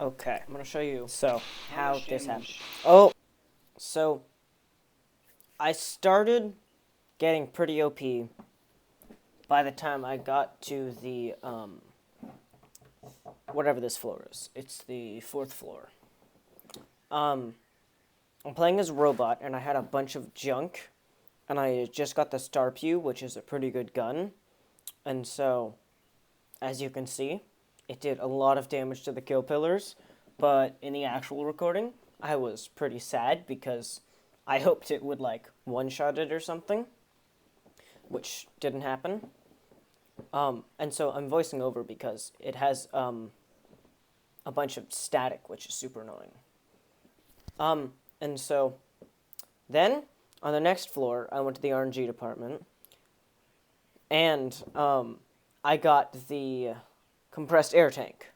Okay, I'm gonna show you how this happened. Oh, so I started getting pretty OP by the time I got to the whatever this floor is. It's the 4th floor. I'm playing as a robot, and I had a bunch of junk, and I just got the Star Pew, which is a pretty good gun, and so, as you can see, it did a lot of damage to the kill pillars, but in the actual recording, I was pretty sad because I hoped it would, like, one-shot it or something, which didn't happen. And so I'm voicing over because it has, a bunch of static, which is super annoying. And so, then, on the next floor, I went to the RNG department, and, I got the compressed air tank.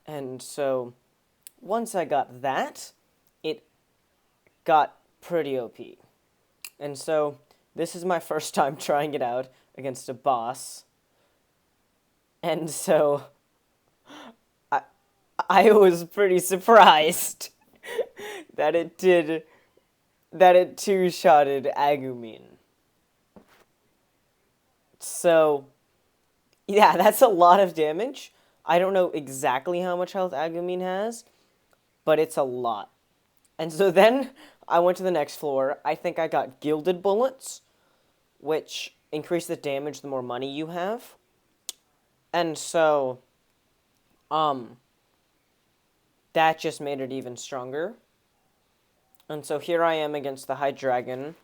And so, once I got that, it got pretty OP. And so, this is my first time trying it out against a boss. And so, I was pretty surprised that it two-shotted Agumine. So, yeah, that's a lot of damage. I don't know exactly how much health Agumine has, but it's a lot. And so then I went to the next floor. I think I got gilded bullets, which increase the damage the more money you have. And so, that just made it even stronger. And so here I am against the High Dragon,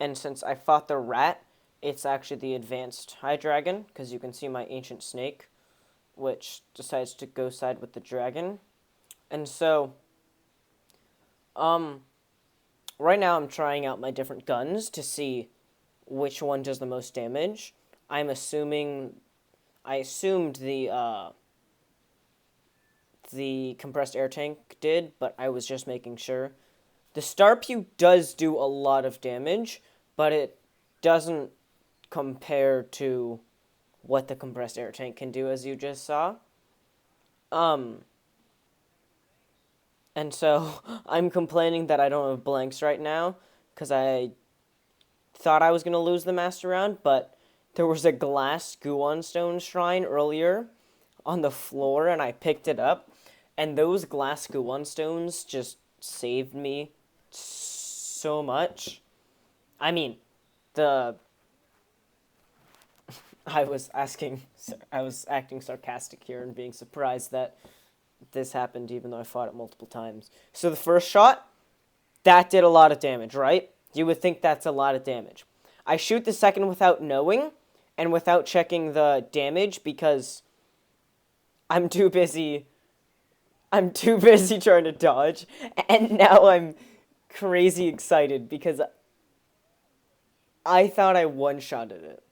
and since I fought the rat, it's actually the advanced High Dragon, because you can see my ancient snake, which decides to go side with the dragon. And so, right now I'm trying out my different guns to see which one does the most damage. I assumed the compressed air tank did, but I was just making sure. The Star Pew does do a lot of damage, but it doesn't compare to what the compressed air tank can do, as you just saw. And so, I'm complaining that I don't have blanks right now, because I thought I was going to lose the master round, but there was a glass Guon Stone shrine earlier on the floor, and I picked it up, and those glass Guon Stones just saved me so much. I mean, I was acting sarcastic here and being surprised that this happened even though I fought it multiple times. So the first shot, that did a lot of damage, right? You would think that's a lot of damage. I shoot the second without knowing and without checking the damage because I'm too busy trying to dodge, and now I'm crazy excited because I thought I one-shotted it.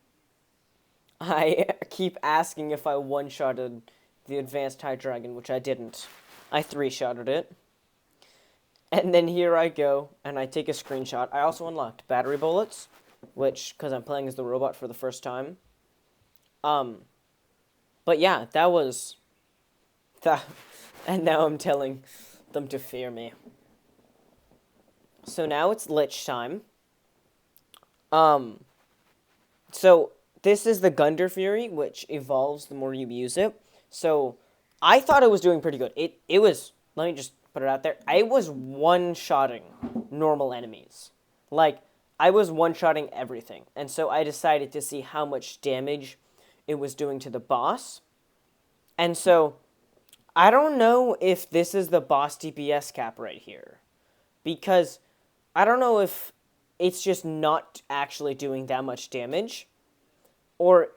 I keep asking if I one-shotted the advanced High Dragon, which I didn't. I three-shotted it. And then here I go, and I take a screenshot. I also unlocked battery bullets, which, because I'm playing as the robot for the first time. But yeah, that was... that, and now I'm telling them to fear me. So now it's Lich time. So this is the Gunder Fury, which evolves the more you use it. So I thought it was doing pretty good. It was, let me just put it out there, I was one-shotting normal enemies. Like, I was one-shotting everything. And so I decided to see how much damage it was doing to the boss. And so, I don't know if this is the boss DPS cap right here. Because I don't know if it's just not actually doing that much damage, or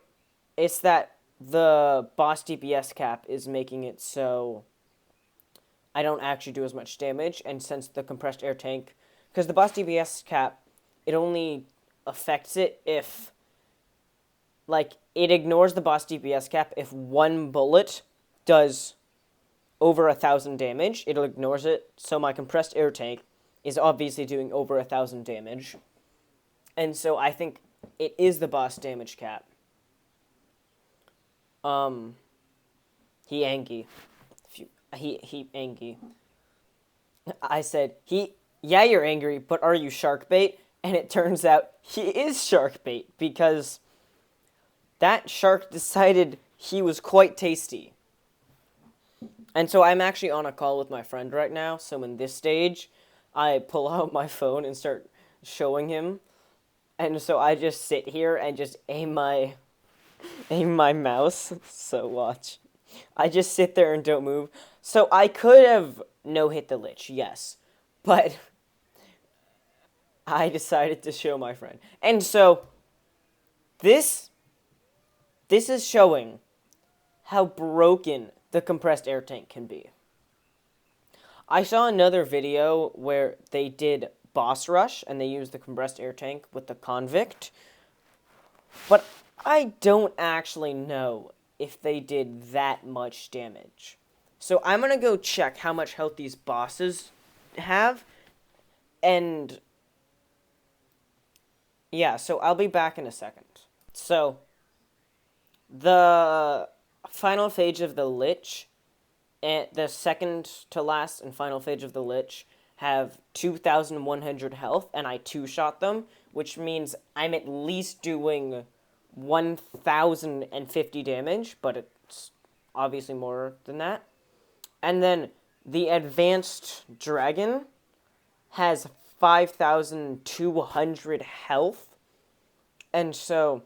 it's that the boss DPS cap is making it so I don't actually do as much damage, and since the compressed air tank, because the boss DPS cap, it only affects it if, like, it ignores the boss DPS cap if one bullet does over 1,000 damage. It ignores it, so my compressed air tank is obviously doing over 1,000 damage. And so I think it is the boss damage cap. He Anki. He angry. I said, yeah, you're angry, but are you shark bait? And it turns out he is shark bait because that shark decided he was quite tasty. And so I'm actually on a call with my friend right now, so in this stage, I pull out my phone and start showing him. And so I just sit here and just aim my mouse. So watch. I just sit there and don't move. So I could have no-hit the Lich, yes. But I decided to show my friend. And so this is showing how broken the compressed air tank can be. I saw another video where they did boss rush and they used the compressed air tank with the convict. But I don't actually know if they did that much damage. So I'm going to go check how much health these bosses have. And yeah, so I'll be back in a second. So the final phase of the Lich, and the second to last and final phase of the Lich have 2,100 health, and I two-shot them, which means I'm at least doing 1,050 damage, but it's obviously more than that. And then the advanced dragon has 5,200 health, and so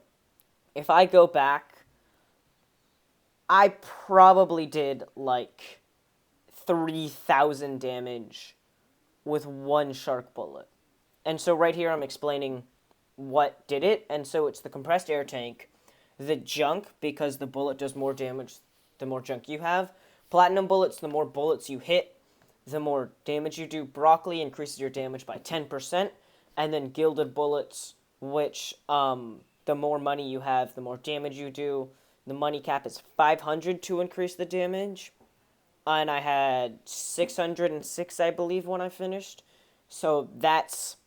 if I go back, I probably did like 3,000 damage with one shark bullet. And so right here I'm explaining what did it. And so it's the compressed air tank, the junk, because the bullet does more damage the more junk you have. Platinum bullets, the more bullets you hit, the more damage you do. Broccoli increases your damage by 10%. And then gilded bullets, which the more money you have, the more damage you do. The money cap is 500 to increase the damage. And I had 606, I believe, when I finished. So that's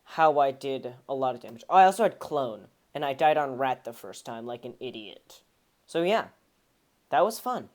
how I did a lot of damage. Oh, I also had clone, and I died on rat the first time like an idiot. So yeah, that was fun.